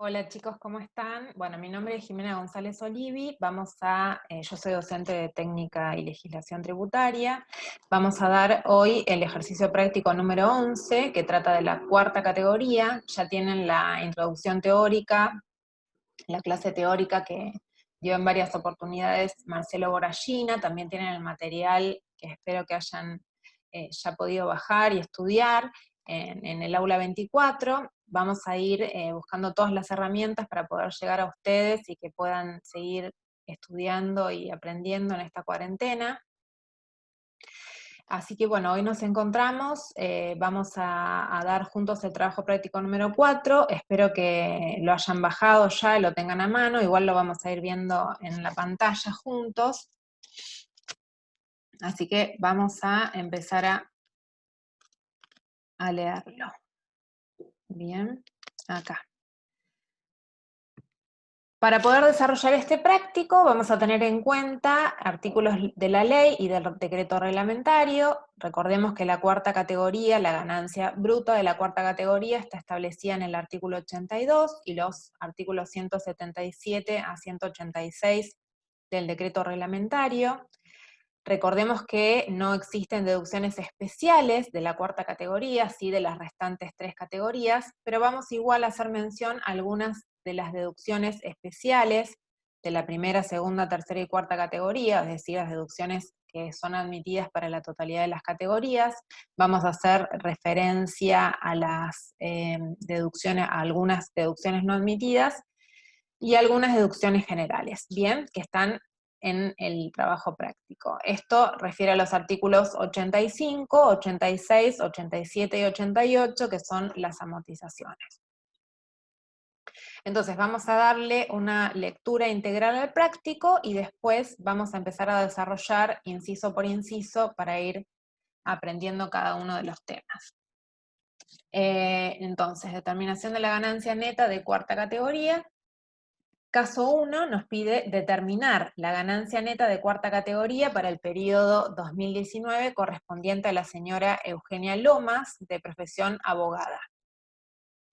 Hola chicos, ¿cómo están? Bueno, mi nombre es Jimena González Olivi, yo soy docente de técnica y legislación tributaria. Vamos a dar hoy el ejercicio práctico número 11, que trata de la cuarta categoría. Ya tienen la introducción teórica, la clase teórica que dio en varias oportunidades Marcelo Boragina. También tienen el material que espero que hayan ya podido bajar y estudiar en el aula 24. Vamos a ir buscando todas las herramientas para poder llegar a ustedes y que puedan seguir estudiando y aprendiendo en esta cuarentena. Así que bueno, hoy nos encontramos, vamos a dar juntos el trabajo práctico número 4, espero que lo hayan bajado ya y lo tengan a mano, igual lo vamos a ir viendo en la pantalla juntos. Así que vamos a empezar a leerlo. Bien, acá. Para poder desarrollar este práctico vamos a tener en cuenta artículos de la ley y del decreto reglamentario. Recordemos que la cuarta categoría, la ganancia bruta de la cuarta categoría, está establecida en el artículo 82 y los artículos 177 a 186 del decreto reglamentario. Recordemos que no existen deducciones especiales de la cuarta categoría, sí de las restantes tres categorías, pero vamos igual a hacer mención a algunas de las deducciones especiales de la primera, segunda, tercera y cuarta categoría, es decir, las deducciones que son admitidas para la totalidad de las categorías. Vamos a hacer referencia a las deducciones, a algunas deducciones no admitidas y algunas deducciones generales, bien, que están en el trabajo práctico. Esto refiere a los artículos 85, 86, 87 y 88, que son las amortizaciones. Entonces vamos a darle una lectura integral al práctico y después vamos a empezar a desarrollar inciso por inciso para ir aprendiendo cada uno de los temas. Entonces, determinación de la ganancia neta de cuarta categoría. Caso 1 nos pide determinar la ganancia neta de cuarta categoría para el periodo 2019 correspondiente a la señora Eugenia Lomas, de profesión abogada.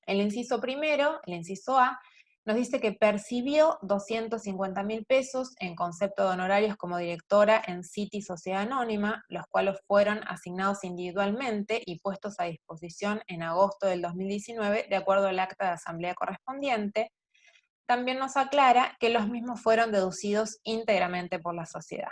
El inciso primero, el inciso A, nos dice que percibió 250.000 pesos en concepto de honorarios como directora en City Sociedad Anónima, los cuales fueron asignados individualmente y puestos a disposición en agosto del 2019 de acuerdo al acta de asamblea correspondiente. También nos aclara que los mismos fueron deducidos íntegramente por la sociedad.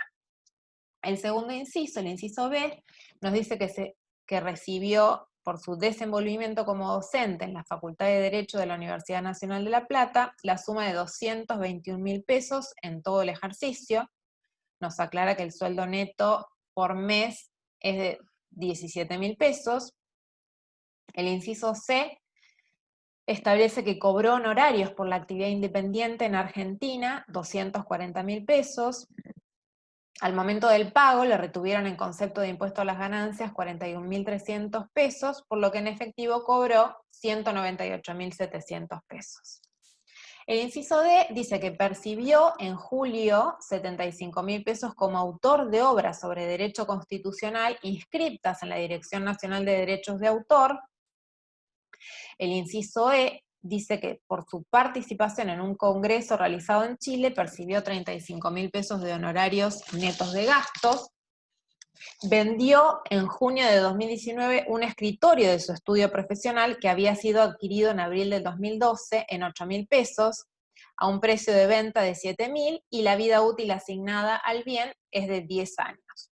El segundo inciso, el inciso B, nos dice que recibió por su desenvolvimiento como docente en la Facultad de Derecho de la Universidad Nacional de La Plata la suma de 221.000 pesos en todo el ejercicio. Nos aclara que el sueldo neto por mes es de 17.000 pesos. El inciso C establece que cobró honorarios por la actividad independiente en Argentina, 240.000 pesos. Al momento del pago le retuvieron en concepto de impuesto a las ganancias 41.300 pesos, por lo que en efectivo cobró 198.700 pesos. El inciso D dice que percibió en julio 75.000 pesos como autor de obras sobre derecho constitucional inscriptas en la Dirección Nacional de Derechos de Autor. El inciso E dice que por su participación en un congreso realizado en Chile percibió 35.000 pesos de honorarios netos de gastos. Vendió en junio de 2019 un escritorio de su estudio profesional que había sido adquirido en abril del 2012 en 8.000 pesos a un precio de venta de 7.000 y la vida útil asignada al bien es de 10 años.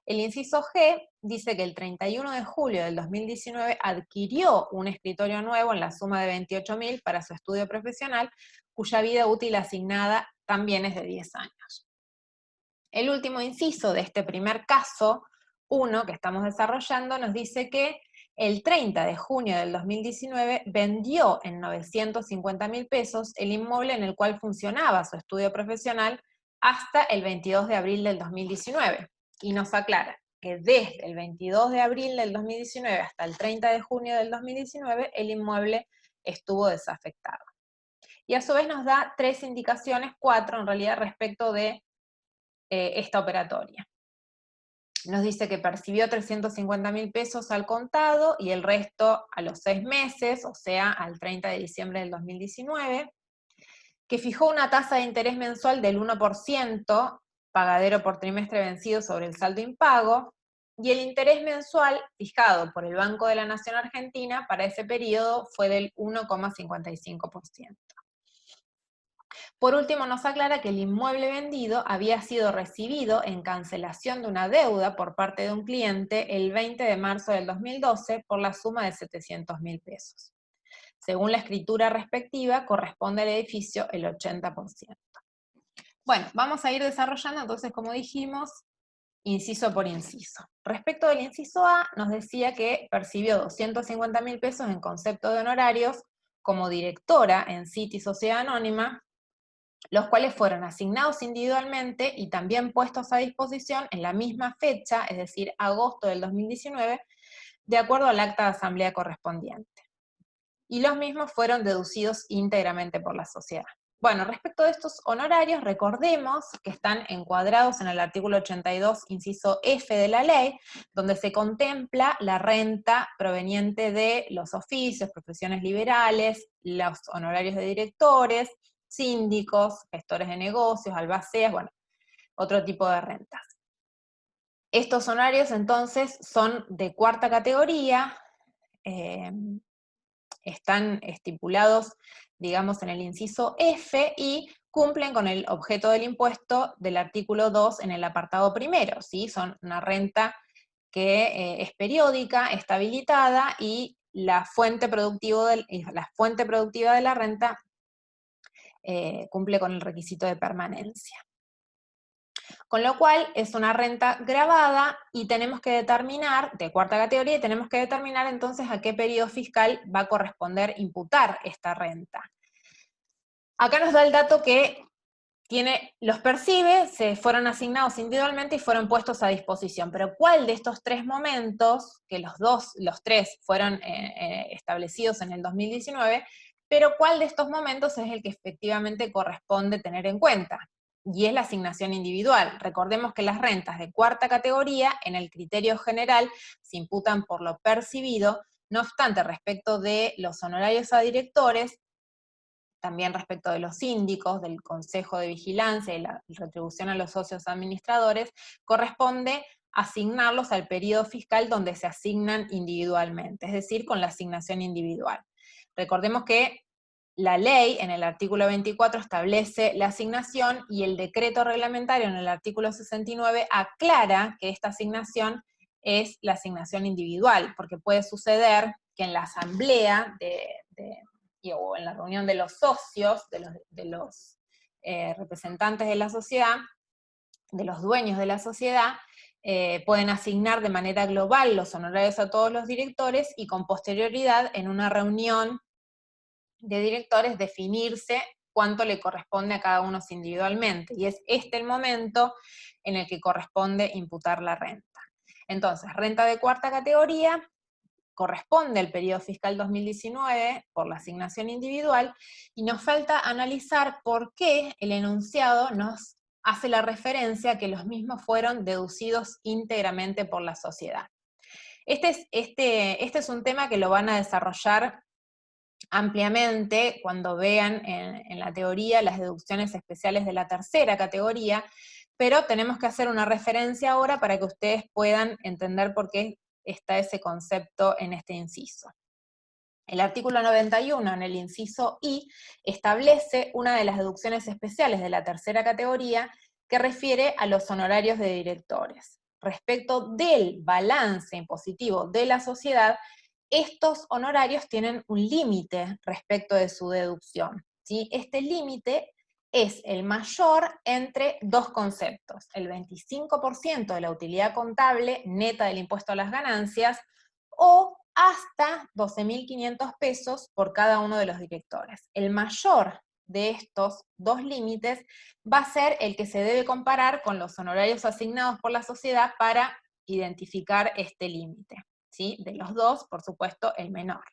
El inciso G dice que el 31 de julio del 2019 adquirió un escritorio nuevo en la suma de 28.000 para su estudio profesional, cuya vida útil asignada también es de 10 años. El último inciso de este primer caso, 1, que estamos desarrollando, nos dice que el 30 de junio del 2019 vendió en 950.000 pesos el inmueble en el cual funcionaba su estudio profesional hasta el 22 de abril del 2019. Y nos aclara que desde el 22 de abril del 2019 hasta el 30 de junio del 2019 el inmueble estuvo desafectado. Y a su vez nos da 3 indicaciones, 4 en realidad, respecto de esta operatoria. nos dice que percibió 350.000 pesos al contado y el resto a los 6 meses, o sea, al 30 de diciembre del 2019, que fijó una tasa de interés mensual del 1%, pagadero por trimestre vencido sobre el saldo impago, y el interés mensual fijado por el Banco de la Nación Argentina para ese periodo fue del 1,55%. Por último, nos aclara que el inmueble vendido había sido recibido en cancelación de una deuda por parte de un cliente el 20 de marzo del 2012 por la suma de 700.000 pesos. Según la escritura respectiva, corresponde al edificio el 80%. Bueno, vamos a ir desarrollando entonces, como dijimos, inciso por inciso. Respecto del inciso A, nos decía que percibió 250.000 pesos en concepto de honorarios como directora en City Sociedad Anónima, los cuales fueron asignados individualmente y también puestos a disposición en la misma fecha, es decir, agosto del 2019, de acuerdo al acta de asamblea correspondiente. Y los mismos fueron deducidos íntegramente por la sociedad. Bueno, respecto de estos honorarios, recordemos que están encuadrados en el artículo 82, inciso F de la ley, donde se contempla la renta proveniente de los oficios, profesiones liberales, los honorarios de directores, síndicos, gestores de negocios, albaceas, bueno, otro tipo de rentas. Estos honorarios entonces son de cuarta categoría, están estipulados, digamos, en el inciso F y cumplen con el objeto del impuesto del artículo 2 en el apartado primero, ¿sí? Son una renta que es periódica, está habilitada y la fuente productiva de la renta cumple con el requisito de permanencia. Con lo cual es una renta gravada y tenemos que determinar, de cuarta categoría, y tenemos que determinar entonces a qué periodo fiscal va a corresponder imputar esta renta. Acá nos da el dato que los percibe, se fueron asignados individualmente y fueron puestos a disposición. Pero ¿cuál de estos tres momentos, que los tres fueron establecidos en el 2019, pero cuál de estos momentos es el que efectivamente corresponde tener en cuenta? Y es la asignación individual. Recordemos que las rentas de cuarta categoría, en el criterio general, se imputan por lo percibido. No obstante, respecto de los honorarios a directores, también respecto de los síndicos, del Consejo de Vigilancia y la retribución a los socios administradores, corresponde asignarlos al periodo fiscal donde se asignan individualmente, es decir, con la asignación individual. Recordemos que la ley en el artículo 24 establece la asignación y el decreto reglamentario en el artículo 69 aclara que esta asignación es la asignación individual, porque puede suceder que en la asamblea o en la reunión de los socios, de los representantes de la sociedad, de los dueños de la sociedad, pueden asignar de manera global los honorarios a todos los directores y con posterioridad en una reunión de directores definirse cuánto le corresponde a cada uno individualmente. Y es este el momento en el que corresponde imputar la renta. Entonces, renta de cuarta categoría, corresponde al periodo fiscal 2019 por la asignación individual, y nos falta analizar por qué el enunciado nos hace la referencia a que los mismos fueron deducidos íntegramente por la sociedad. Este es un tema que lo van a desarrollar ampliamente cuando vean en la teoría las deducciones especiales de la tercera categoría, pero tenemos que hacer una referencia ahora para que ustedes puedan entender por qué está ese concepto en este inciso. El artículo 91, en el inciso I, establece una de las deducciones especiales de la tercera categoría que refiere a los honorarios de directores. Respecto del balance impositivo de la sociedad, estos honorarios tienen un límite respecto de su deducción, ¿sí? Este límite es el mayor entre dos conceptos: el 25% de la utilidad contable neta del impuesto a las ganancias o hasta 12.500 pesos por cada uno de los directores. El mayor de estos dos límites va a ser el que se debe comparar con los honorarios asignados por la sociedad para identificar este límite, ¿sí? De los dos, por supuesto, el menor.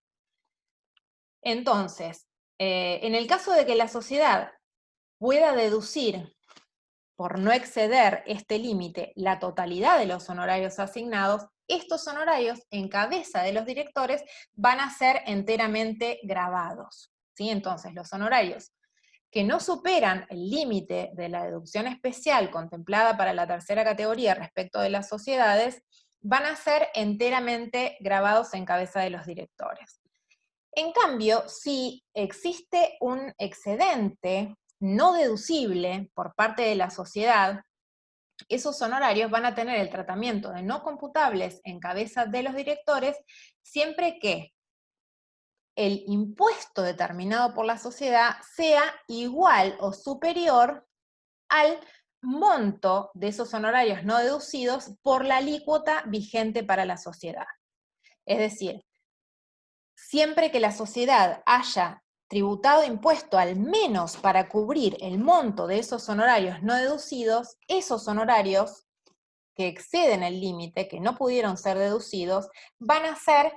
Entonces, en el caso de que la sociedad pueda deducir por no exceder este límite la totalidad de los honorarios asignados, estos honorarios en cabeza de los directores van a ser enteramente gravados, ¿sí? Entonces, los honorarios que no superan el límite de la deducción especial contemplada para la tercera categoría respecto de las sociedades, van a ser enteramente gravados en cabeza de los directores. En cambio, si existe un excedente no deducible por parte de la sociedad, esos honorarios van a tener el tratamiento de no computables en cabeza de los directores siempre que el impuesto determinado por la sociedad sea igual o superior al monto de esos honorarios no deducidos por la alícuota vigente para la sociedad. Es decir, siempre que la sociedad haya tributado impuesto al menos para cubrir el monto de esos honorarios no deducidos, esos honorarios que exceden el límite, que no pudieron ser deducidos, van a ser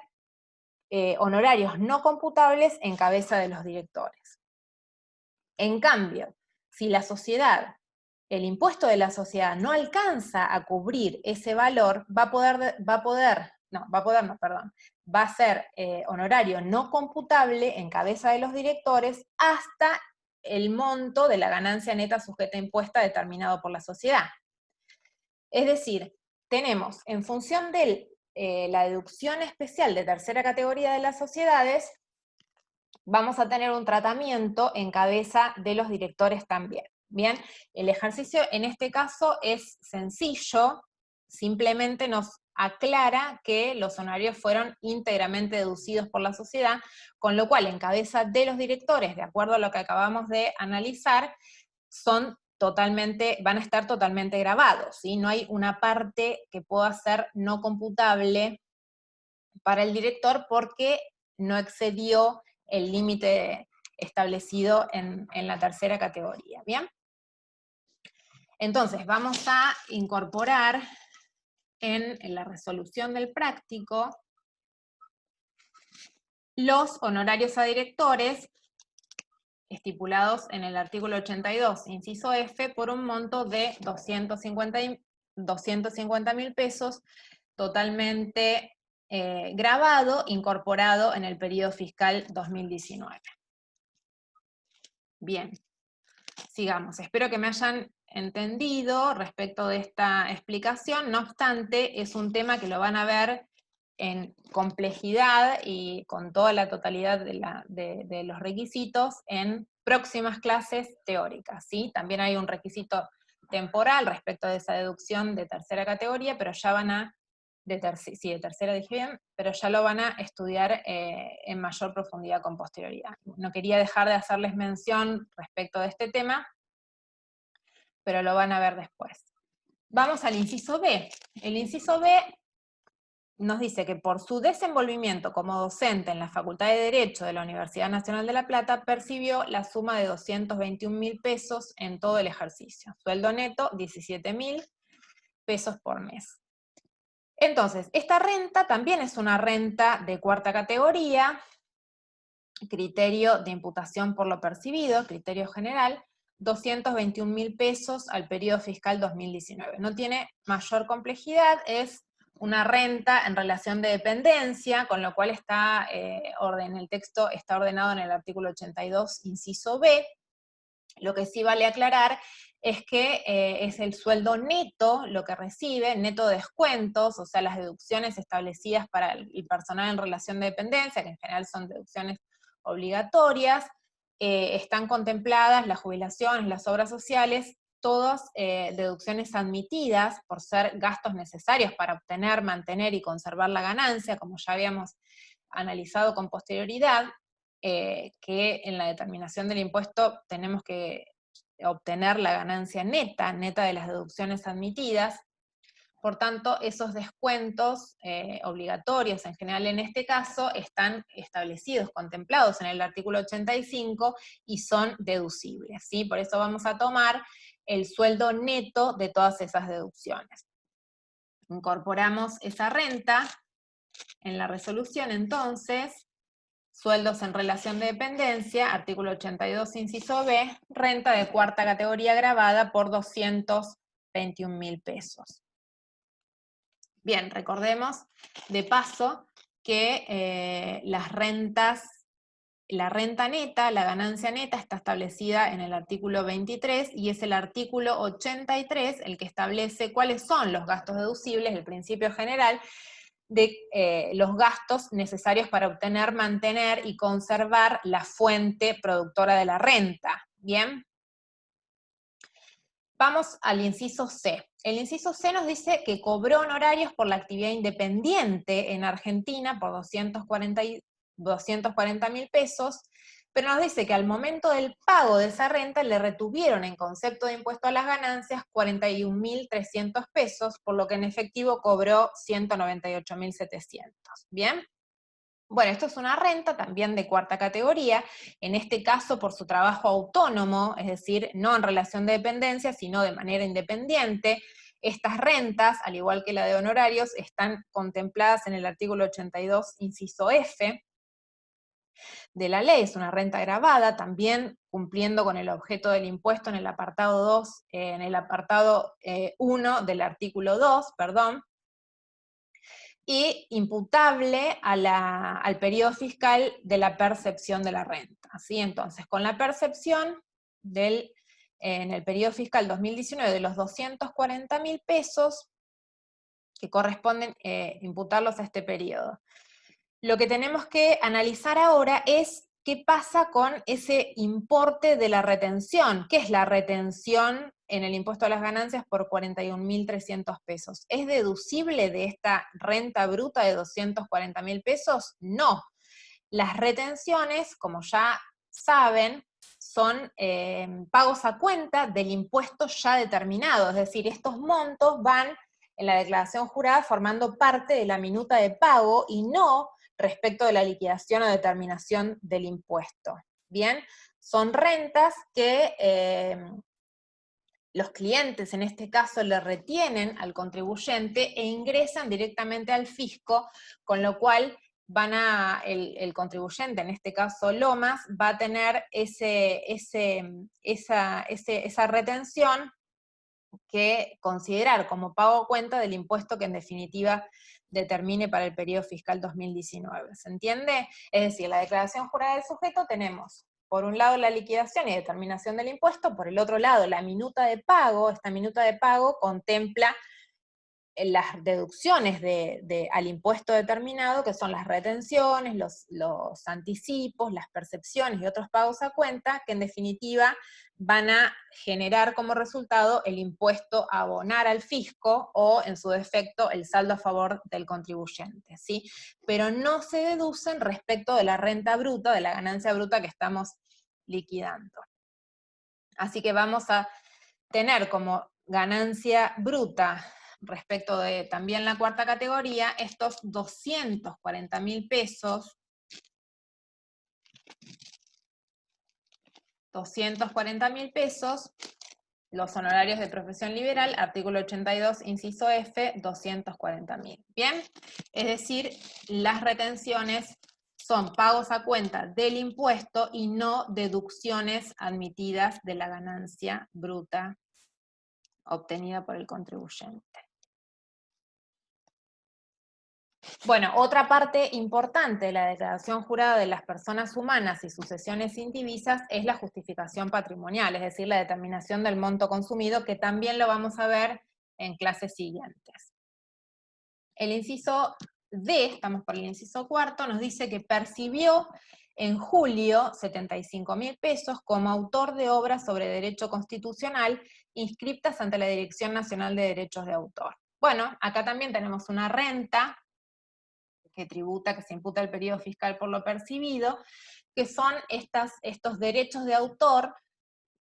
honorarios no computables en cabeza de los directores. En cambio, si la sociedad, el impuesto de la sociedad no alcanza a cubrir ese valor, va a ser honorario no computable en cabeza de los directores hasta el monto de la ganancia neta sujeta a impuesta determinado por la sociedad. Es decir, tenemos, en función de la deducción especial de tercera categoría de las sociedades, vamos a tener un tratamiento en cabeza de los directores también. Bien, el ejercicio en este caso es sencillo, simplemente nos aclara que los honorarios fueron íntegramente deducidos por la sociedad, con lo cual en cabeza de los directores, de acuerdo a lo que acabamos de analizar, van a estar totalmente grabados, ¿sí? No hay una parte que pueda ser no computable para el director porque no excedió el límite establecido en la tercera categoría, ¿bien? Entonces, vamos a incorporar en la resolución del práctico los honorarios a directores estipulados en el artículo 82, inciso F, por un monto de 250.000 pesos, totalmente grabado, incorporado en el periodo fiscal 2019. Bien, sigamos. Espero que me hayan entendido respecto de esta explicación. No obstante, es un tema que lo van a ver en complejidad y con toda la totalidad de los requisitos en próximas clases teóricas, ¿sí? También hay un requisito temporal respecto de esa deducción de tercera categoría, pero ya van a, de tercera dije bien, pero ya lo van a estudiar en mayor profundidad con posterioridad. No quería dejar de hacerles mención respecto de este tema, pero lo van a ver después. Vamos al inciso B. El inciso B nos dice que por su desenvolvimiento como docente en la Facultad de Derecho de la Universidad Nacional de La Plata, percibió la suma de 221.000 pesos en todo el ejercicio. Sueldo neto, 17.000 pesos por mes. Entonces, esta renta también es una renta de cuarta categoría, criterio de imputación por lo percibido, criterio general, 221.000 pesos al periodo fiscal 2019. No tiene mayor complejidad, es una renta en relación de dependencia, con lo cual está el texto está ordenado en el artículo 82, inciso B. Lo que sí vale aclarar es que es el sueldo neto lo que recibe, neto de descuentos, o sea, las deducciones establecidas para el personal en relación de dependencia, que en general son deducciones obligatorias, están contempladas las jubilaciones, las obras sociales, todas deducciones admitidas por ser gastos necesarios para obtener, mantener y conservar la ganancia, como ya habíamos analizado con posterioridad, que en la determinación del impuesto tenemos que obtener la ganancia neta de las deducciones admitidas. Por tanto, esos descuentos obligatorios, en general en este caso, están establecidos, contemplados en el artículo 85 y son deducibles, ¿sí? Por eso vamos a tomar el sueldo neto de todas esas deducciones. Incorporamos esa renta en la resolución, entonces, Sueldos en relación de dependencia, artículo 82, inciso B, renta de cuarta categoría gravada por 221.000 pesos. Bien, recordemos de paso que las rentas, la renta neta, la ganancia neta está establecida en el artículo 23 y es el artículo 83 el que establece cuáles son los gastos deducibles, el principio general de los gastos necesarios para obtener, mantener y conservar la fuente productora de la renta. ¿Bien? Vamos al inciso C. El inciso C nos dice que cobró honorarios por la actividad independiente en Argentina por 240.000 pesos, pero nos dice que al momento del pago de esa renta le retuvieron en concepto de impuesto a las ganancias 41.300 pesos, por lo que en efectivo cobró 198.700. ¿Bien? Bueno, esto es una renta también de cuarta categoría, en este caso por su trabajo autónomo, es decir, no en relación de dependencia, sino de manera independiente. Estas rentas, al igual que la de honorarios, están contempladas en el artículo 82, inciso F de la ley, es una renta gravada, también cumpliendo con el objeto del impuesto en el apartado 2, en el apartado 1 del artículo 2, perdón, y imputable al periodo fiscal de la percepción de la renta. ¿Sí? Entonces, con la percepción en el periodo fiscal 2019 de los 240.000 pesos, que corresponden imputarlos a este periodo. Lo que tenemos que analizar ahora es qué pasa con ese importe de la retención. ¿Qué es la retención en el impuesto a las ganancias por 41.300 pesos? ¿Es deducible de esta renta bruta de 240.000 pesos? No. Las retenciones, como ya saben, son pagos a cuenta del impuesto ya determinado, es decir, estos montos van en la declaración jurada formando parte de la minuta de pago y no respecto de la liquidación o determinación del impuesto. Bien, son rentas que los clientes en este caso le retienen al contribuyente e ingresan directamente al fisco, con lo cual el contribuyente, en este caso Lomas, va a tener esa retención que considerar como pago a cuenta del impuesto que en definitiva determine para el periodo fiscal 2019. ¿Se entiende? Es decir, la declaración jurada del sujeto tenemos, por un lado, la liquidación y determinación del impuesto, por el otro lado, la minuta de pago. Esta minuta de pago contempla las deducciones al impuesto determinado, que son las retenciones, los anticipos, las percepciones y otros pagos a cuenta, que en definitiva van a generar como resultado el impuesto a abonar al fisco o, en su defecto, el saldo a favor del contribuyente, ¿sí? Pero no se deducen respecto de la renta bruta, de la ganancia bruta que estamos liquidando. Así que vamos a tener como ganancia bruta respecto de también la cuarta categoría, estos 240.000 pesos, 240.000 pesos, los honorarios de profesión liberal, artículo 82, inciso F, 240.000. ¿Bien? Es decir, las retenciones son pagos a cuenta del impuesto y no deducciones admitidas de la ganancia bruta obtenida por el contribuyente. Bueno, otra parte importante de la declaración jurada de las personas humanas y sucesiones indivisas es la justificación patrimonial, es decir, la determinación del monto consumido, que también lo vamos a ver en clases siguientes. El inciso D, estamos por el inciso cuarto, nos dice que percibió en julio 75.000 pesos como autor de obras sobre derecho constitucional inscriptas ante la Dirección Nacional de Derechos de Autor. Bueno, acá también tenemos una renta que tributa, que se imputa el periodo fiscal por lo percibido, que son estos derechos de autor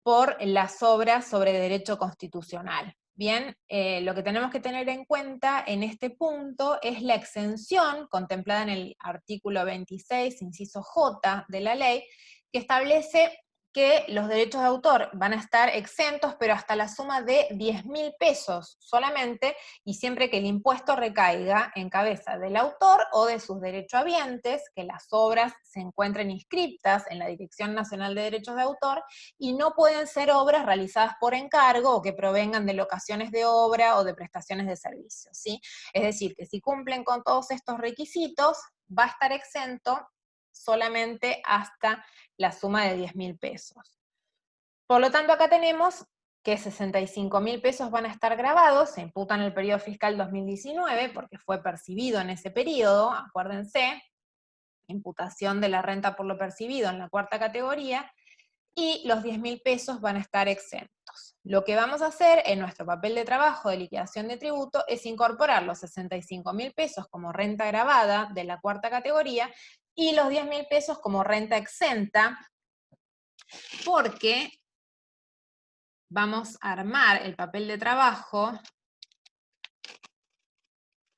por las obras sobre derecho constitucional. Bien, lo que tenemos que tener en cuenta en este punto es la exención contemplada en el artículo 26, inciso J de la ley, que establece que los derechos de autor van a estar exentos, pero hasta la suma de 10.000 pesos solamente, y siempre que el impuesto recaiga en cabeza del autor o de sus derechohabientes, que las obras se encuentren inscriptas en la Dirección Nacional de Derechos de Autor, y no pueden ser obras realizadas por encargo o que provengan de locaciones de obra o de prestaciones de servicios, ¿sí? Es decir, que si cumplen con todos estos requisitos, va a estar exento solamente hasta la suma de 10.000 pesos. Por lo tanto, acá tenemos que 65.000 pesos van a estar grabados, se imputan en el periodo fiscal 2019, porque fue percibido en ese periodo, acuérdense, imputación de la renta por lo percibido en la cuarta categoría, y los 10.000 pesos van a estar exentos. Lo que vamos a hacer en nuestro papel de trabajo de liquidación de tributo es incorporar los 65.000 pesos como renta gravada de la cuarta categoría y los 10.000 pesos como renta exenta, porque vamos a armar el papel de trabajo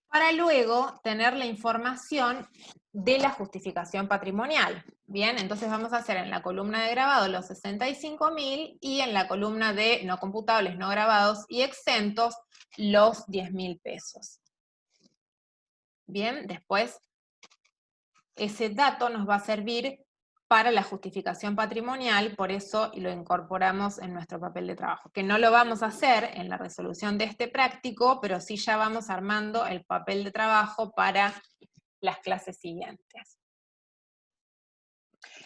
para luego tener la información de la justificación patrimonial. Bien, entonces vamos a hacer en la columna de grabado los 65.000 y en la columna de no computables, no grabados y exentos los 10.000 pesos. Bien, después ese dato nos va a servir para la justificación patrimonial, por eso lo incorporamos en nuestro papel de trabajo, que no lo vamos a hacer en la resolución de este práctico, pero sí ya vamos armando el papel de trabajo para las clases siguientes.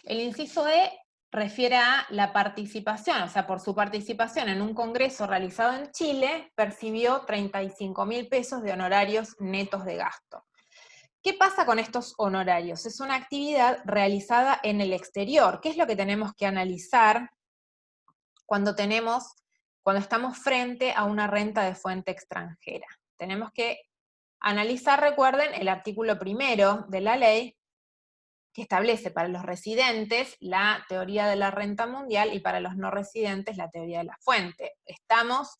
El inciso E refiere a la participación, o sea, por su participación en un congreso realizado en Chile, percibió 35.000 pesos de honorarios netos de gasto. ¿Qué pasa con estos honorarios? Es una actividad realizada en el exterior. ¿Qué es lo que tenemos que analizar cuando estamos frente a una renta de fuente extranjera? Tenemos que analizar, recuerden, el artículo 1 de la ley, que establece para los residentes la teoría de la renta mundial y para los no residentes la teoría de la fuente. Estamos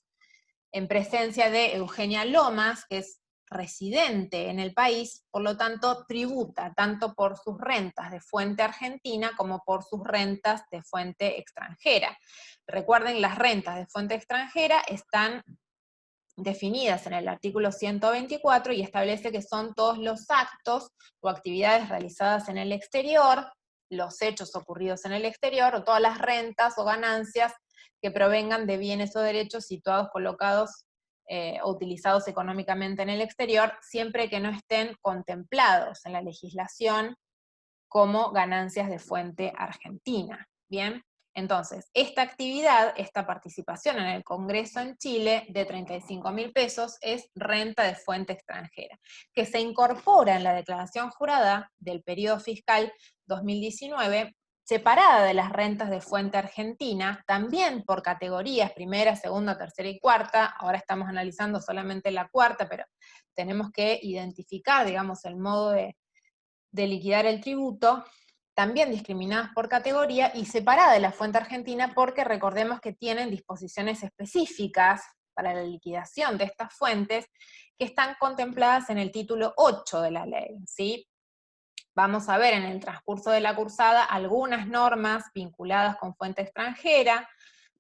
en presencia de Eugenia Lomas, que es residente en el país, por lo tanto tributa tanto por sus rentas de fuente argentina como por sus rentas de fuente extranjera. Recuerden, las rentas de fuente extranjera están definidas en el artículo 124 y establece que son todos los actos o actividades realizadas en el exterior, los hechos ocurridos en el exterior, o todas las rentas o ganancias que provengan de bienes o derechos situados, colocados o utilizados económicamente en el exterior, siempre que no estén contemplados en la legislación como ganancias de fuente argentina. ¿Bien? Entonces, esta actividad, esta participación en el Congreso en Chile de 35.000 pesos es renta de fuente extranjera, que se incorpora en la declaración jurada del periodo fiscal 2019, separada de las rentas de fuente argentina, también por categorías, primera, segunda, tercera y cuarta. Ahora estamos analizando solamente la cuarta, pero tenemos que identificar, digamos, el modo de liquidar el tributo, también discriminadas por categoría y separada de la fuente argentina, porque recordemos que tienen disposiciones específicas para la liquidación de estas fuentes que están contempladas en el título 8 de la ley, ¿sí? Vamos a ver en el transcurso de la cursada algunas normas vinculadas con fuente extranjera,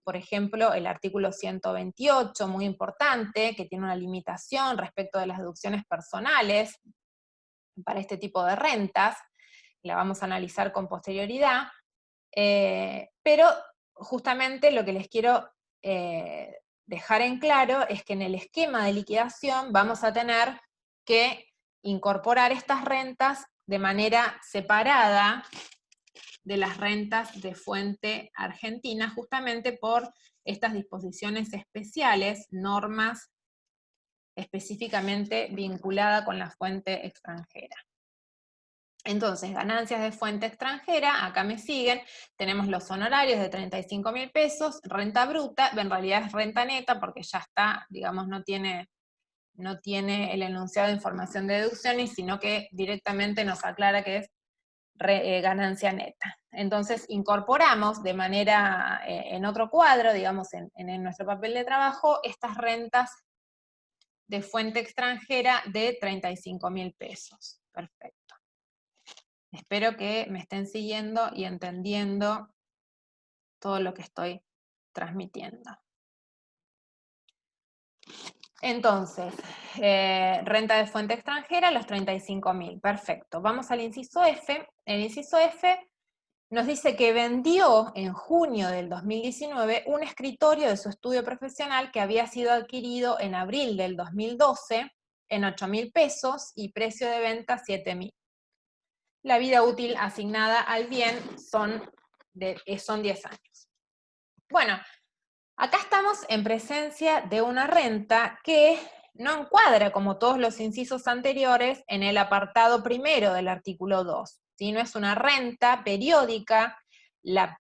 por ejemplo, el artículo 128, muy importante, que tiene una limitación respecto de las deducciones personales para este tipo de rentas, la vamos a analizar con posterioridad, pero justamente lo que les quiero dejar en claro es que en el esquema de liquidación vamos a tener que incorporar estas rentas de manera separada de las rentas de fuente argentina, justamente por estas disposiciones especiales, normas específicamente vinculada con la fuente extranjera. Entonces, ganancias de fuente extranjera, acá me siguen, tenemos los honorarios de 35.000 pesos, renta bruta, en realidad es renta neta porque ya está, digamos, no tiene el enunciado de información de deducciones, sino que directamente nos aclara que es ganancia neta. Entonces, incorporamos de manera, en otro cuadro, digamos, en nuestro papel de trabajo, estas rentas de fuente extranjera de 35.000 pesos. Perfecto. Espero que me estén siguiendo y entendiendo todo lo que estoy transmitiendo. Entonces, renta de fuente extranjera, los 35.000, perfecto. Vamos al inciso F. El inciso F nos dice que vendió en junio del 2019 un escritorio de su estudio profesional que había sido adquirido en abril del 2012 en 8.000 pesos y precio de venta 7.000. La vida útil asignada al bien son 10 años. Bueno, acá estamos en presencia de una renta que no encuadra, como todos los incisos anteriores, en el apartado primero del artículo 2. ¿Sí? No es una renta periódica, la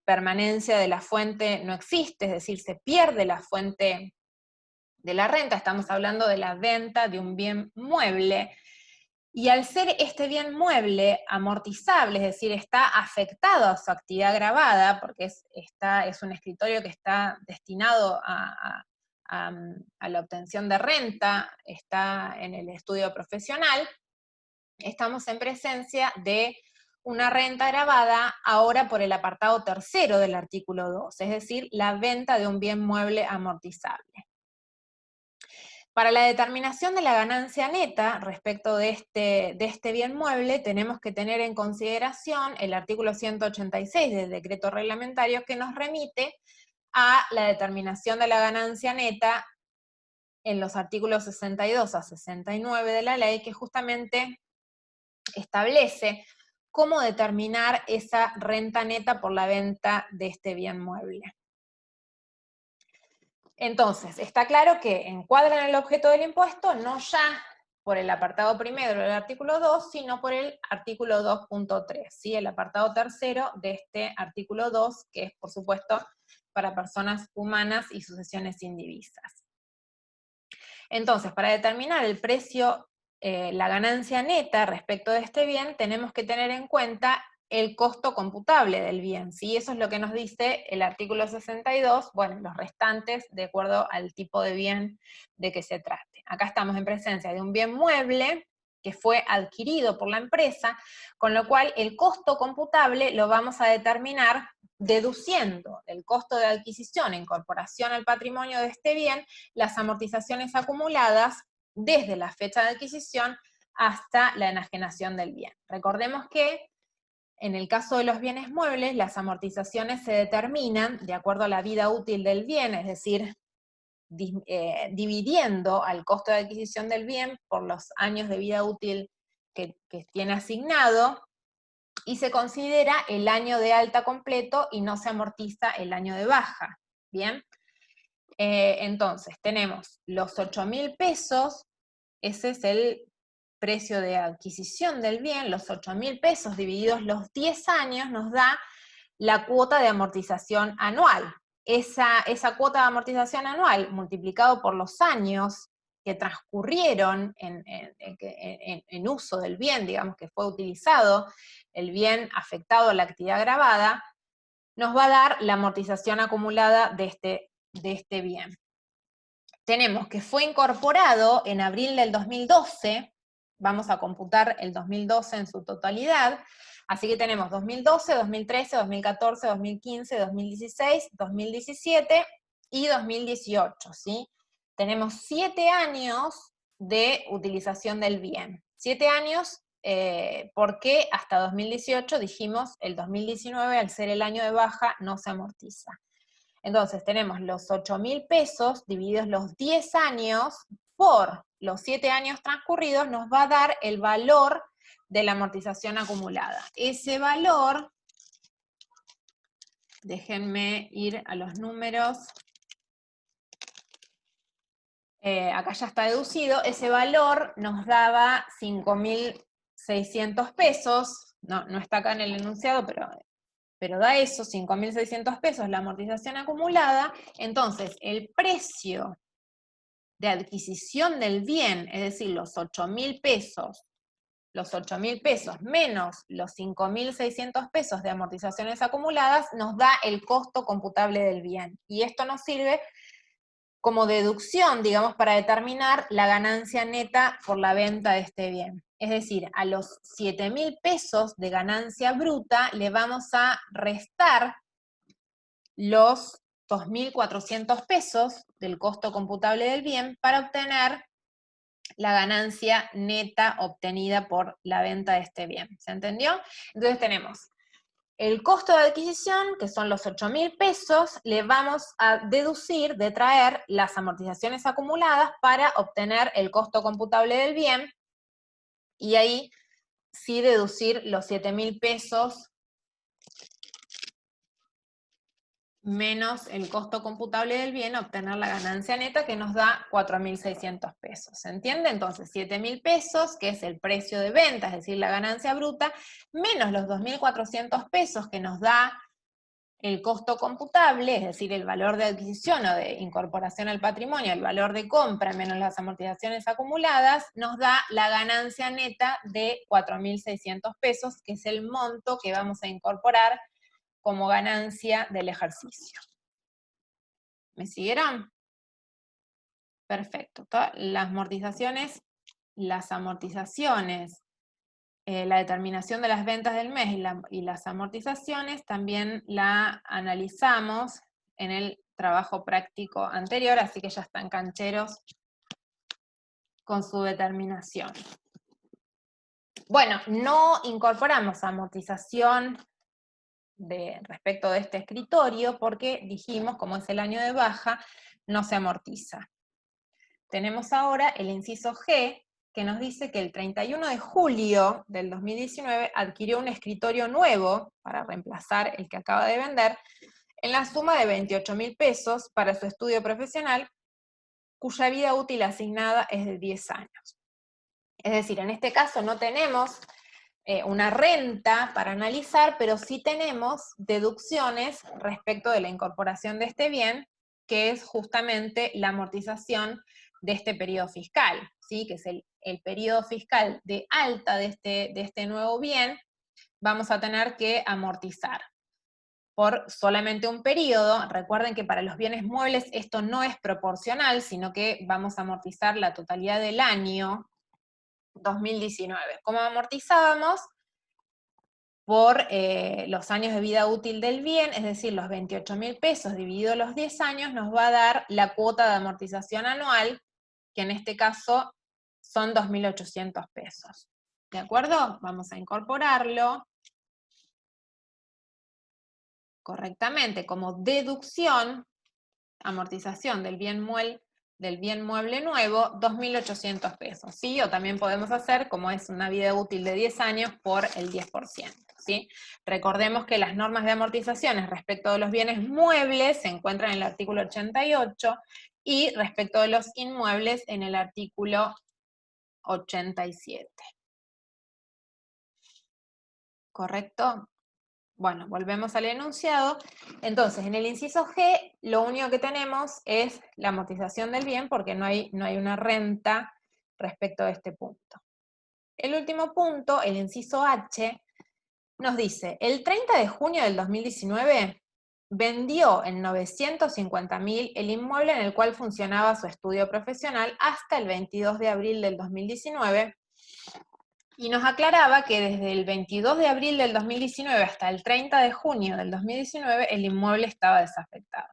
permanencia de la fuente no existe, es decir, se pierde la fuente de la renta, estamos hablando de la venta de un bien mueble, y al ser este bien mueble amortizable, es decir, está afectado a su actividad gravada, porque es un escritorio que está destinado a la obtención de renta, está en el estudio profesional, estamos en presencia de una renta gravada ahora por el apartado tercero del artículo 2, es decir, la venta de un bien mueble amortizable. Para la determinación de la ganancia neta respecto de este bien mueble, tenemos que tener en consideración el artículo 186 del decreto reglamentario que nos remite a la determinación de la ganancia neta en los artículos 62 a 69 de la ley, que justamente establece cómo determinar esa renta neta por la venta de este bien mueble. Entonces, está claro que encuadran el objeto del impuesto no ya por el apartado primero del artículo 2, sino por el artículo 2.3, ¿sí? El apartado tercero de este artículo 2, que es, por supuesto, para personas humanas y sucesiones indivisas. Entonces, para determinar el precio, la ganancia neta respecto de este bien, tenemos que tener en cuenta el costo computable del bien, ¿sí? Eso es lo que nos dice el artículo 62, bueno, los restantes de acuerdo al tipo de bien de que se trate. Acá estamos en presencia de un bien mueble que fue adquirido por la empresa, con lo cual el costo computable lo vamos a determinar deduciendo del costo de adquisición e incorporación al patrimonio de este bien, las amortizaciones acumuladas desde la fecha de adquisición hasta la enajenación del bien. Recordemos que en el caso de los bienes muebles, las amortizaciones se determinan de acuerdo a la vida útil del bien, es decir, dividiendo al costo de adquisición del bien por los años de vida útil que tiene asignado, y se considera el año de alta completo y no se amortiza el año de baja, ¿bien? Entonces, tenemos los 8.000 pesos, ese es el precio de adquisición del bien, los 8.000 pesos divididos los 10 años nos da la cuota de amortización anual. Esa cuota de amortización anual multiplicado por los años que transcurrieron en uso del bien, digamos que fue utilizado el bien afectado a la actividad gravada, nos va a dar la amortización acumulada de este bien. Tenemos que fue incorporado en abril del 2012, vamos a computar el 2012 en su totalidad, así que tenemos 2012, 2013, 2014, 2015, 2016, 2017 y 2018, ¿sí? Tenemos 7 años de utilización del bien. 7 años, porque hasta 2018 dijimos, el 2019 al ser el año de baja no se amortiza. Entonces tenemos los 8.000 pesos divididos los 10 años por los 7 años transcurridos, nos va a dar el valor de la amortización acumulada. Ese valor, déjenme ir a los números, acá ya está deducido, ese valor nos daba 5.600 pesos, no está acá en el enunciado, pero da eso, 5.600 pesos la amortización acumulada. Entonces el precio de adquisición del bien, es decir, los 8.000 pesos menos los 5.600 pesos de amortizaciones acumuladas, nos da el costo computable del bien. Y esto nos sirve como deducción, digamos, para determinar la ganancia neta por la venta de este bien. Es decir, a los 7.000 pesos de ganancia bruta le vamos a restar los 2.400 pesos del costo computable del bien para obtener la ganancia neta obtenida por la venta de este bien. ¿Se entendió? Entonces tenemos el costo de adquisición, que son los 8.000 pesos, le vamos a deducir, detraer las amortizaciones acumuladas para obtener el costo computable del bien, y ahí sí deducir los 7.000 pesos menos el costo computable del bien, obtener la ganancia neta que nos da 4.600 pesos. ¿Se entiende? Entonces, 7.000 pesos, que es el precio de venta, es decir, la ganancia bruta, menos los 2.400 pesos que nos da el costo computable, es decir, el valor de adquisición o de incorporación al patrimonio, el valor de compra menos las amortizaciones acumuladas, nos da la ganancia neta de 4.600 pesos, que es el monto que vamos a incorporar como ganancia del ejercicio. ¿Me siguieron? Perfecto. Las amortizaciones, la determinación de las ventas del mes y las amortizaciones también la analizamos en el trabajo práctico anterior, así que ya están cancheros con su determinación. Bueno, no incorporamos amortización respecto de este escritorio porque dijimos, como es el año de baja, no se amortiza. Tenemos ahora el inciso G, que nos dice que el 31 de julio del 2019 adquirió un escritorio nuevo para reemplazar el que acaba de vender, en la suma de 28.000 pesos para su estudio profesional, cuya vida útil asignada es de 10 años. Es decir, en este caso no tenemos una renta para analizar, pero sí tenemos deducciones respecto de la incorporación de este bien, que es justamente la amortización de este periodo fiscal, ¿sí? Que es el periodo fiscal de alta de este nuevo bien, vamos a tener que amortizar por solamente un periodo. Recuerden que para los bienes muebles esto no es proporcional, sino que vamos a amortizar la totalidad del año 2019. ¿Cómo amortizábamos? Por los años de vida útil del bien, es decir, los 28.000 pesos dividido los 10 años, nos va a dar la cuota de amortización anual, que en este caso son 2.800 pesos. ¿De acuerdo? Vamos a incorporarlo correctamente como deducción, amortización del bien mueble nuevo, 2.800 pesos, ¿sí? O también podemos hacer, como es una vida útil de 10 años, por el 10%, ¿sí? Recordemos que las normas de amortizaciones respecto de los bienes muebles se encuentran en el artículo 88 y respecto de los inmuebles en el artículo 87. ¿Correcto? Bueno, volvemos al enunciado. Entonces, en el inciso G, lo único que tenemos es la amortización del bien, porque no hay una renta respecto a este punto. El último punto, el inciso H, nos dice, el 30 de junio del 2019 vendió en 950.000 el inmueble en el cual funcionaba su estudio profesional hasta el 22 de abril del 2019, y nos aclaraba que desde el 22 de abril del 2019 hasta el 30 de junio del 2019 el inmueble estaba desafectado.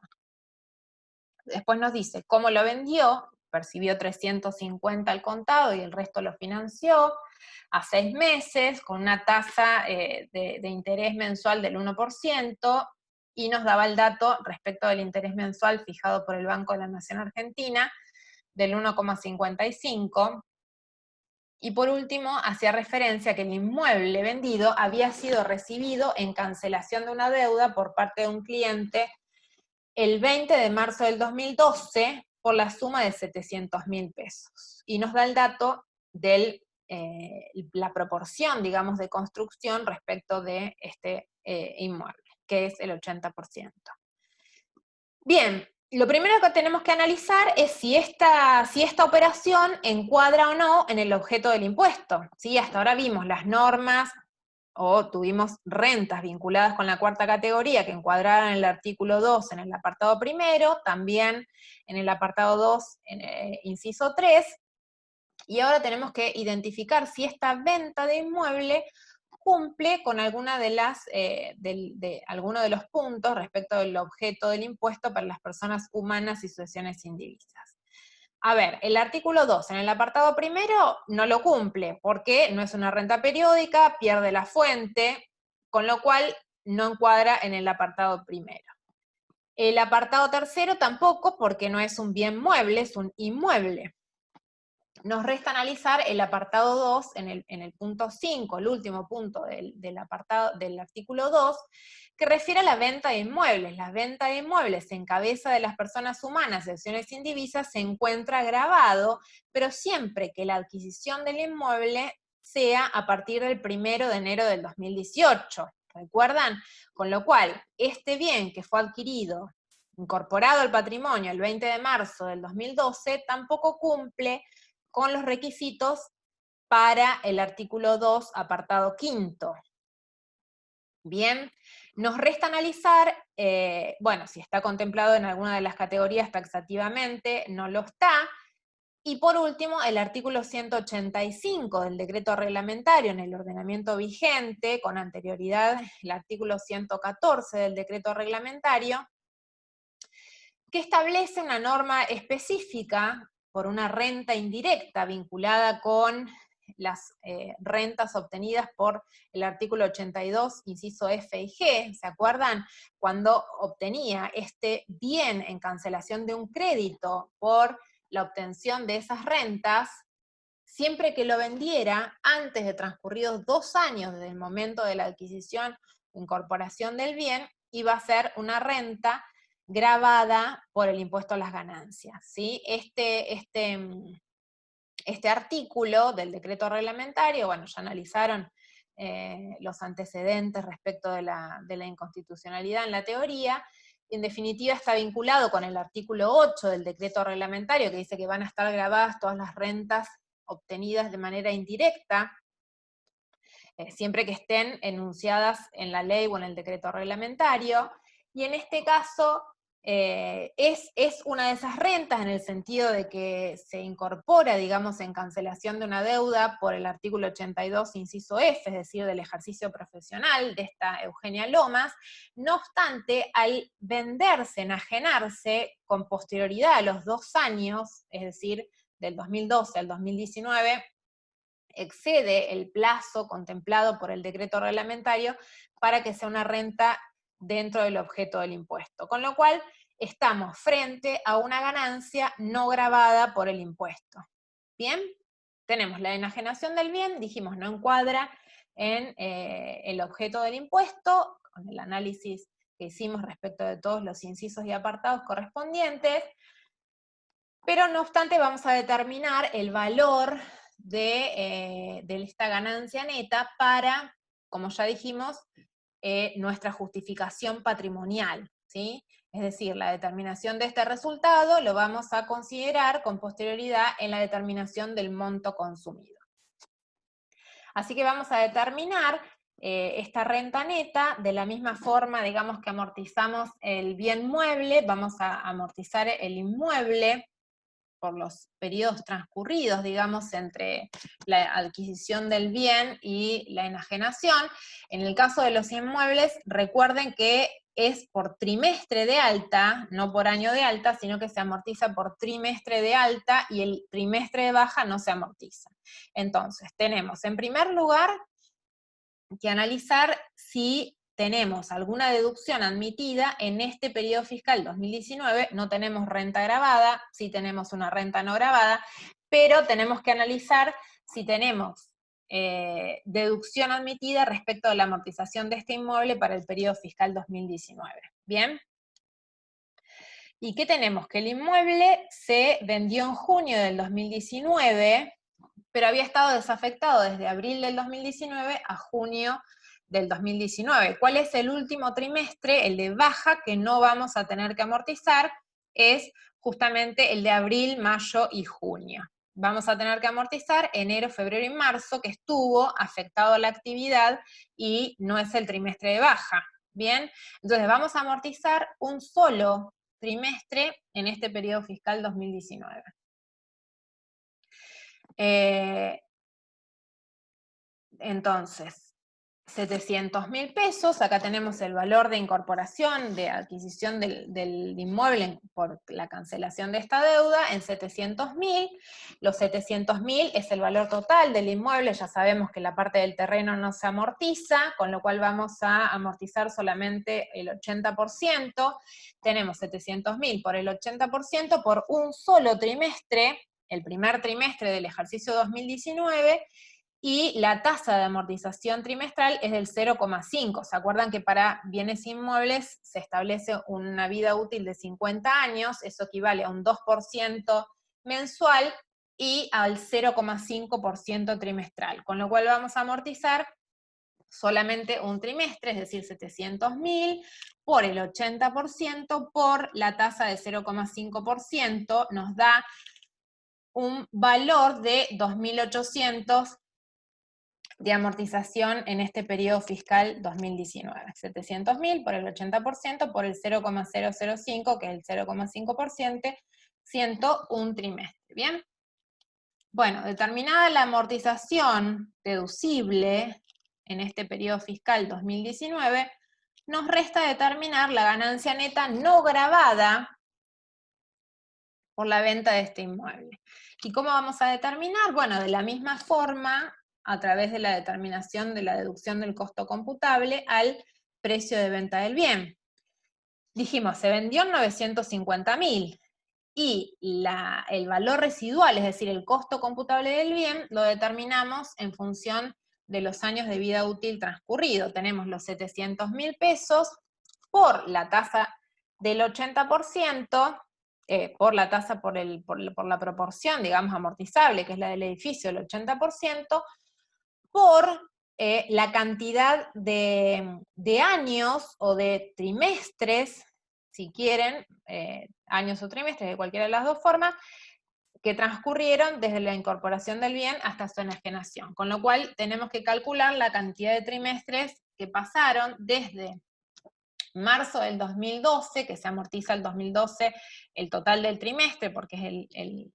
Después nos dice cómo lo vendió, percibió 350 al contado y el resto lo financió a 6 meses con una tasa de interés mensual del 1%, y nos daba el dato respecto del interés mensual fijado por el Banco de la Nación Argentina del 1,55%. Y por último, hacía referencia a que el inmueble vendido había sido recibido en cancelación de una deuda por parte de un cliente el 20 de marzo del 2012 por la suma de 700.000 pesos. Y nos da el dato de la proporción, digamos, de construcción respecto de este inmueble, que es el 80%. Bien. Lo primero que tenemos que analizar es si esta operación encuadra o no en el objeto del impuesto, ¿sí? Hasta ahora vimos las normas o tuvimos rentas vinculadas con la cuarta categoría que encuadraron en el artículo 2 en el apartado primero, también en el apartado 2 en el inciso 3, y ahora tenemos que identificar si esta venta de inmueble cumple con alguna de alguno de los puntos respecto del objeto del impuesto para las personas humanas y sucesiones indivisas. A ver, el artículo 2, en el apartado primero, no lo cumple, porque no es una renta periódica, pierde la fuente, con lo cual no encuadra en el apartado primero. El apartado tercero tampoco, porque no es un bien mueble, es un inmueble. Nos resta analizar el apartado 2 en el punto 5, el último punto del artículo 2, que refiere a la venta de inmuebles. La venta de inmuebles en cabeza de las personas humanas y acciones indivisas se encuentra grabado, pero siempre que la adquisición del inmueble sea a partir del 1 de enero del 2018. ¿Recuerdan? Con lo cual, este bien que fue adquirido, incorporado al patrimonio el 20 de marzo del 2012, tampoco cumple con los requisitos para el artículo 2, apartado quinto. Bien, nos resta analizar, bueno, si está contemplado en alguna de las categorías taxativamente, no lo está. Y por último, el artículo 185 del decreto reglamentario en el ordenamiento vigente, con anterioridad el artículo 114 del decreto reglamentario, que establece una norma específica por una renta indirecta vinculada con las rentas obtenidas por el artículo 82, inciso F y G, ¿se acuerdan? Cuando obtenía este bien en cancelación de un crédito por la obtención de esas rentas, siempre que lo vendiera antes de transcurridos 2 años desde el momento de la adquisición o incorporación del bien, iba a ser una renta gravada por el impuesto a las ganancias, ¿sí? Este artículo del decreto reglamentario, bueno, ya analizaron los antecedentes respecto de la inconstitucionalidad en la teoría. En definitiva, está vinculado con el artículo 8 del decreto reglamentario, que dice que van a estar gravadas todas las rentas obtenidas de manera indirecta, siempre que estén enunciadas en la ley o en el decreto reglamentario, y en este caso es una de esas rentas en el sentido de que se incorpora, digamos, en cancelación de una deuda por el artículo 82, inciso F, es decir, del ejercicio profesional de esta Eugenia Lomas. No obstante, al venderse, enajenarse con posterioridad a los 2 años, es decir, del 2012 al 2019, excede el plazo contemplado por el decreto reglamentario para que sea una renta dentro del objeto del impuesto. Con lo cual, estamos frente a una ganancia no gravada por el impuesto. Bien, tenemos la enajenación del bien, dijimos no encuadra en el objeto del impuesto, con el análisis que hicimos respecto de todos los incisos y apartados correspondientes, pero no obstante vamos a determinar el valor de esta ganancia neta para, como ya dijimos, nuestra justificación patrimonial, ¿sí? Es decir, la determinación de este resultado lo vamos a considerar con posterioridad en la determinación del monto consumido. Así que vamos a determinar esta renta neta de la misma forma, digamos, que amortizamos el bien mueble, vamos a amortizar el inmueble por los periodos transcurridos, digamos, entre la adquisición del bien y la enajenación. En el caso de los inmuebles, recuerden que es por trimestre de alta, no por año de alta, sino que se amortiza por trimestre de alta y el trimestre de baja no se amortiza. Entonces, tenemos en primer lugar que analizar si tenemos alguna deducción admitida en este periodo fiscal 2019, no tenemos renta gravada, sí tenemos una renta no gravada, pero tenemos que analizar si tenemos deducción admitida respecto de la amortización de este inmueble para el periodo fiscal 2019. ¿Bien? ¿Y qué tenemos? Que el inmueble se vendió en junio del 2019, pero había estado desafectado desde abril del 2019 a junio del 2019. ¿Cuál es el último trimestre, el de baja, que no vamos a tener que amortizar? Es justamente el de abril, mayo y junio. Vamos a tener que amortizar enero, febrero y marzo, que estuvo afectado la actividad y no es el trimestre de baja. Bien, entonces vamos a amortizar un solo trimestre en este periodo fiscal 2019. Entonces, 700.000 pesos, acá tenemos el valor de incorporación, de adquisición del inmueble por la cancelación de esta deuda en 700.000, los 700.000 es el valor total del inmueble, ya sabemos que la parte del terreno no se amortiza, con lo cual vamos a amortizar solamente el 80%, tenemos 700.000 por el 80% por un solo trimestre, el primer trimestre del ejercicio 2019, y la tasa de amortización trimestral es del 0,5. ¿Se acuerdan que para bienes inmuebles se establece una vida útil de 50 años? Eso equivale a un 2% mensual y al 0,5% trimestral, con lo cual vamos a amortizar solamente un trimestre, es decir, 700.000 por el 80% por la tasa de 0,5%, nos da un valor de 2.800 de amortización en este periodo fiscal 2019. 700.000 por el 80% por el 0,005, que es el 0,5%, un trimestre. ¿Bien? Bueno, determinada la amortización deducible en este periodo fiscal 2019, nos resta determinar la ganancia neta no gravada por la venta de este inmueble. ¿Y cómo vamos a determinar? Bueno, de la misma forma, a través de la determinación de la deducción del costo computable al precio de venta del bien. Dijimos, se vendió en 950.000 y el valor residual, es decir, el costo computable del bien, lo determinamos en función de los años de vida útil transcurrido. Tenemos los 700.000 pesos por la tasa del 80%, por la tasa, por la proporción, digamos, amortizable, que es la del edificio, el 80%, por la cantidad de años o de trimestres, si quieren, años o trimestres, de cualquiera de las dos formas, que transcurrieron desde la incorporación del bien hasta su enajenación. Con lo cual tenemos que calcular la cantidad de trimestres que pasaron desde marzo del 2012, que se amortiza el 2012 el total del trimestre, porque es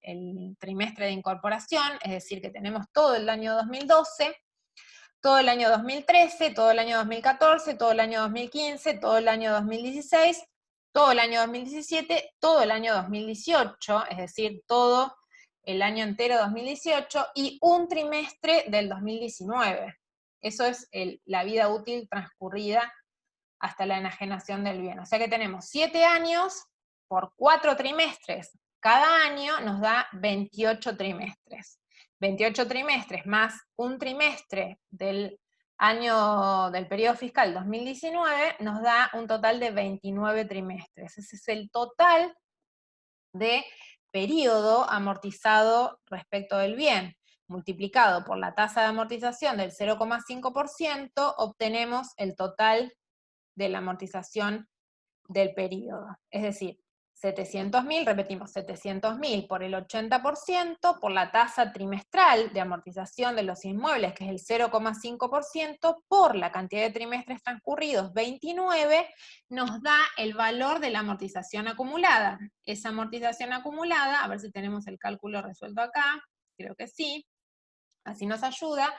el trimestre de incorporación, es decir, que tenemos todo el año 2012, todo el año 2013, todo el año 2014, todo el año 2015, todo el año 2016, todo el año 2017, todo el año 2018, es decir, todo el año entero 2018 y un trimestre del 2019. Eso es la vida útil transcurrida hasta la enajenación del bien. O sea que tenemos 7 años por 4 trimestres. Cada año nos da 28 trimestres. 28 trimestres más un trimestre del año del periodo fiscal 2019 nos da un total de 29 trimestres. Ese es el total de periodo amortizado respecto del bien. Multiplicado por la tasa de amortización del 0,5%, obtenemos el total de la amortización del periodo. Es decir, 700.000, repetimos, 700.000 por el 80%, por la tasa trimestral de amortización de los inmuebles, que es el 0,5%, por la cantidad de trimestres transcurridos, 29, nos da el valor de la amortización acumulada. Esa amortización acumulada, a ver si tenemos el cálculo resuelto acá, creo que sí, así nos ayuda.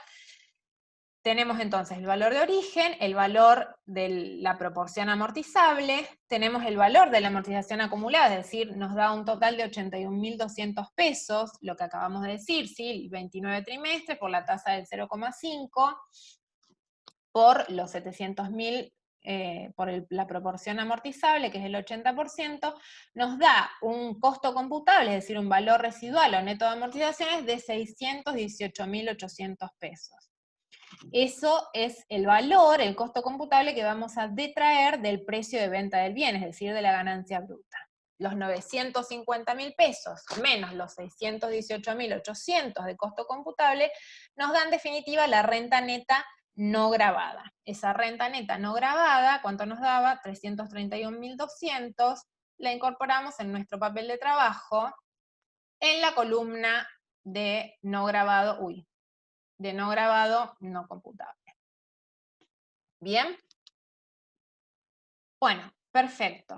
Tenemos entonces el valor de origen, el valor de la proporción amortizable, tenemos el valor de la amortización acumulada, es decir, nos da un total de 81.200 pesos, lo que acabamos de decir, ¿sí? 29 trimestres por la tasa del 0,5, por los 700.000, por la proporción amortizable, que es el 80%, nos da un costo computable, es decir, un valor residual o neto de amortizaciones de 618.800 pesos. Eso es el valor, el costo computable que vamos a detraer del precio de venta del bien, es decir, de la ganancia bruta. Los 950.000 pesos menos los 618.800 de costo computable nos dan en definitiva la renta neta no gravada. Esa renta neta no gravada, ¿cuánto nos daba? 331.200, la incorporamos en nuestro papel de trabajo en la columna de no gravado, de no gravado no computable. ¿Bien? Bueno, perfecto.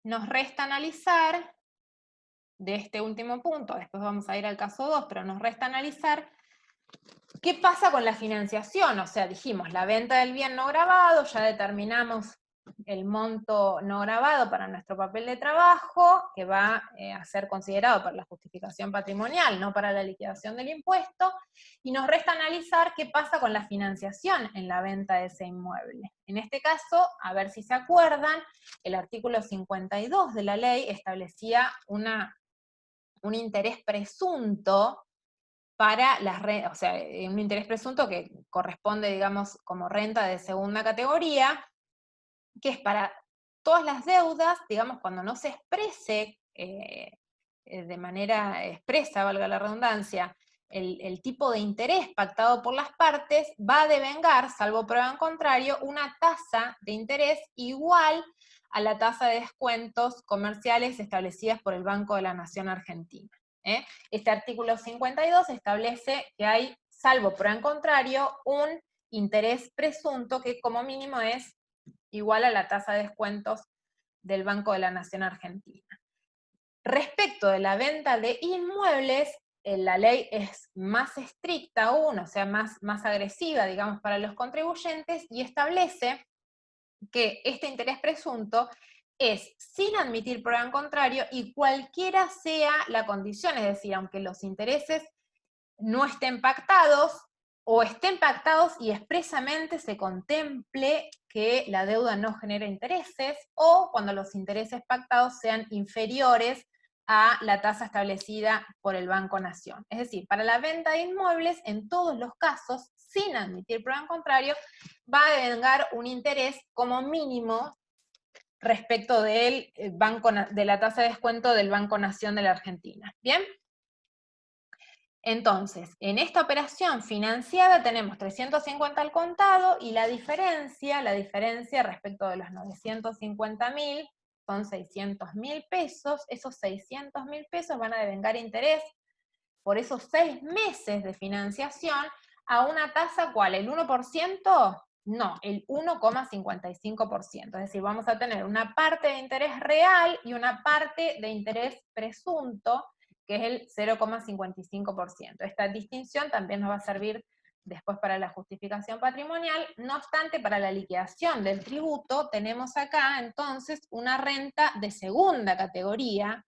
Nos resta analizar de este último punto, después vamos a ir al caso 2, pero nos resta analizar ¿Qué pasa con la financiación? O sea, dijimos, la venta del bien no grabado, ya determinamos el monto no grabado para nuestro papel de trabajo, que va a ser considerado para la justificación patrimonial, no para la liquidación del impuesto, y nos resta analizar qué pasa con la financiación en la venta de ese inmueble. En este caso, a ver si se acuerdan, el artículo 52 de la ley establecía un interés presunto para las rentas, o sea, un interés presunto que corresponde, digamos, como renta de segunda categoría, que es para todas las deudas, digamos, cuando no se exprese de manera expresa, valga la redundancia, el tipo de interés pactado por las partes, va a devengar, salvo prueba en contrario, una tasa de interés igual a la tasa de descuentos comerciales establecidas por el Banco de la Nación Argentina. Este artículo 52 establece que hay, salvo prueba en contrario, un interés presunto que como mínimo es igual a la tasa de descuentos del Banco de la Nación Argentina. Respecto de la venta de inmuebles, la ley es más estricta aún, o sea, más agresiva, digamos, para los contribuyentes, y establece que este interés presunto es sin admitir prueba en contrario y cualquiera sea la condición, es decir, aunque los intereses no estén pactados o estén pactados y expresamente se contemple que la deuda no genera intereses, o cuando los intereses pactados sean inferiores a la tasa establecida por el Banco Nación. Es decir, para la venta de inmuebles, en todos los casos, sin admitir prueba en contrario, va a devengar un interés como mínimo respecto del de la tasa de descuento del Banco Nación de la Argentina. ¿Bien? Entonces, en esta operación financiada tenemos 350 al contado y la diferencia respecto de los 950.000 son 600.000 pesos. Esos 600.000 pesos van a devengar interés por esos 6 meses de financiación a una tasa, ¿cuál? ¿El 1%? No, el 1,55%. Es decir, vamos a tener una parte de interés real y una parte de interés presunto, que es el 0,55%. Esta distinción también nos va a servir después para la justificación patrimonial. No obstante, para la liquidación del tributo tenemos acá entonces una renta de segunda categoría,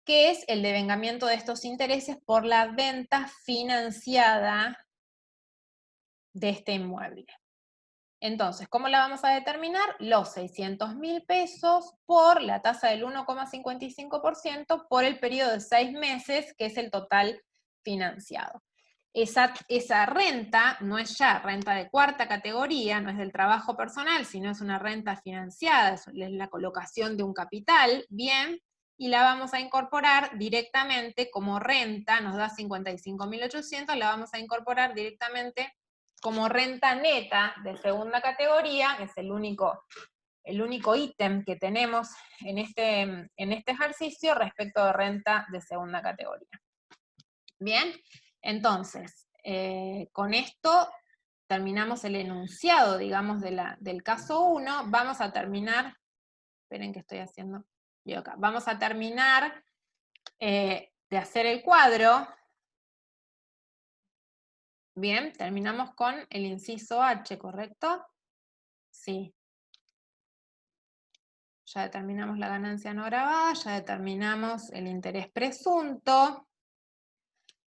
que es el devengamiento de estos intereses por la venta financiada de este inmueble. Entonces, ¿cómo la vamos a determinar? Los 600.000 pesos por la tasa del 1,55% por el periodo de 6 meses, que es el total financiado. Esa renta no es ya renta de cuarta categoría, no es del trabajo personal, sino es una renta financiada, es la colocación de un capital, bien, y la vamos a incorporar directamente como renta, nos da 55.800, la vamos a incorporar directamente como renta neta de segunda categoría, que es el único ítem que tenemos en este ejercicio respecto de renta de segunda categoría. Bien, entonces, con esto terminamos el enunciado, digamos, del caso 1. Vamos a terminar, esperen que estoy haciendo yo acá, vamos a terminar de hacer el cuadro. Bien, terminamos con el inciso H, ¿correcto? Sí. Ya determinamos la ganancia no grabada, ya determinamos el interés presunto.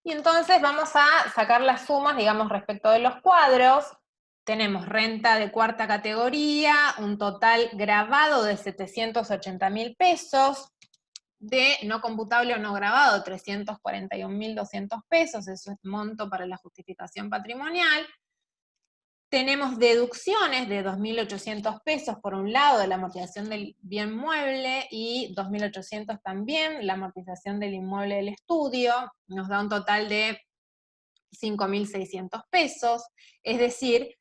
Y entonces vamos a sacar las sumas, digamos, respecto de los cuadros. Tenemos renta de cuarta categoría, un total grabado de 780.000 pesos, de no computable o no grabado 341.200 pesos, eso es monto para la justificación patrimonial. Tenemos deducciones de 2.800 pesos por un lado de la amortización del bien mueble y 2.800 también la amortización del inmueble del estudio, nos da un total de 5.600 pesos, es decir,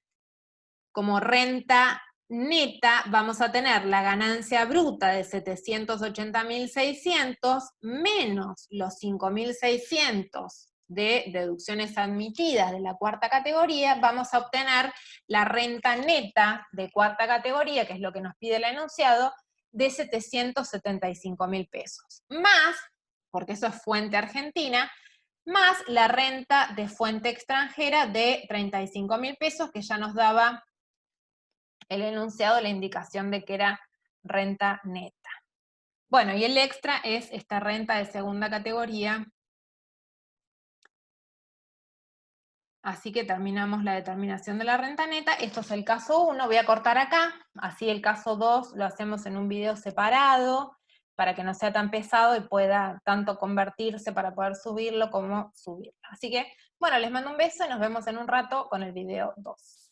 como renta neta vamos a tener la ganancia bruta de 780.600 menos los 5.600 de deducciones admitidas de la cuarta categoría, vamos a obtener la renta neta de cuarta categoría, que es lo que nos pide el enunciado, de 775.000 pesos. Más, porque eso es fuente argentina, más la renta de fuente extranjera de 35.000 pesos, que ya nos daba el enunciado la indicación de que era renta neta. Bueno, y el extra es esta renta de segunda categoría. Así que terminamos la determinación de la renta neta. Esto es el caso 1, voy a cortar acá, así el caso 2 lo hacemos en un video separado, para que no sea tan pesado y pueda tanto convertirse para poder subirlo como subirlo. Así que, bueno, les mando un beso y nos vemos en un rato con el video 2.